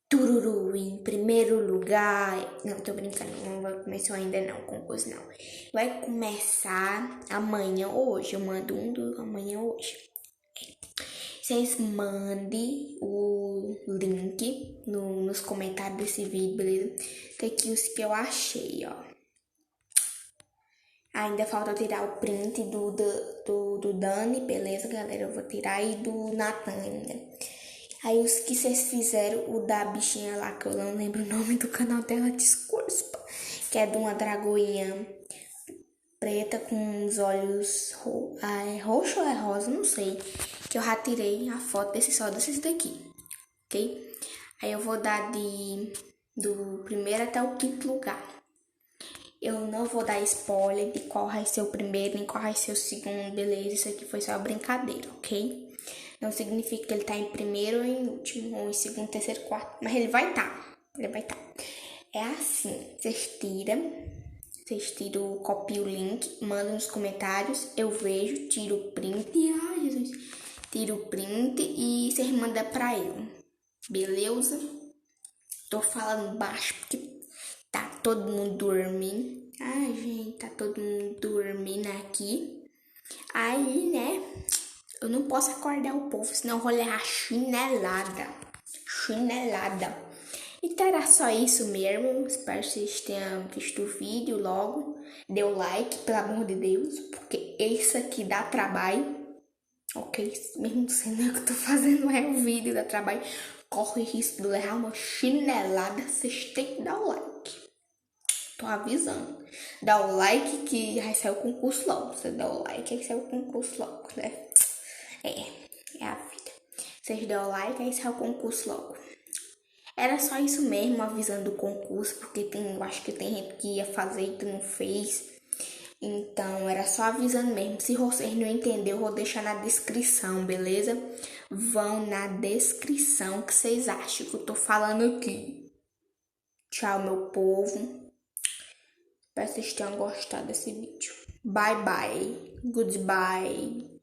Tururu em primeiro lugar. Não, tô brincando, não vai começar ainda não, concurso não. Vai começar amanhã ou hoje. Eu mando um do amanhã ou hoje. Vocês mandem o link nos comentários desse vídeo, beleza? Tem aqui os que eu achei, ó. Ainda falta eu tirar o print do Dani, beleza, galera? Eu vou tirar e do Nathan ainda. Aí os que vocês fizeram, o da bichinha lá, que eu não lembro o nome do canal dela, desculpa. Que é de uma dragoinha preta com os olhos roxo ou é rosa, não sei. Que eu já tirei a foto desses daqui, ok? Aí eu vou dar do primeiro até o quinto lugar. Eu não vou dar spoiler de qual vai ser o primeiro nem qual vai ser o segundo, beleza? Isso aqui foi só brincadeira, ok? Não significa que ele tá em primeiro ou em último, ou em segundo, terceiro, quarto, mas ele vai tá. Ele vai tá. É assim, vocês tiram, copiam o link, mandam nos comentários, eu vejo, tiro o print, ai Jesus, tiro o print e vocês mandam pra eu, beleza? Tô falando baixo porque tá todo mundo dormindo. Ai, gente, tá todo mundo dormindo aqui. Aí, né, eu não posso acordar o povo, senão eu vou levar chinelada. Chinelada. Então era só isso mesmo. Espero que vocês tenham visto o vídeo logo. Dê o like, pelo amor de Deus, porque esse aqui dá trabalho. Ok? Mesmo sendo que eu tô fazendo é o vídeo, dá trabalho. Corre risco de levar uma chinelada. Vocês têm que dar o like. Tô avisando. Dá o like que vai sair o concurso logo. Você dá o like aí sai o concurso logo, né? É a vida. Vocês dão o like aí sai o concurso logo. Era só isso mesmo, avisando do concurso, porque eu acho que tem gente que ia fazer e tu não fez. Então, era só avisando mesmo. Se vocês não entenderam, eu vou deixar na descrição, beleza? Vão na descrição que vocês acham que eu tô falando aqui. Tchau, meu povo. Espero que vocês tenham gostado desse vídeo. Bye, bye. Goodbye.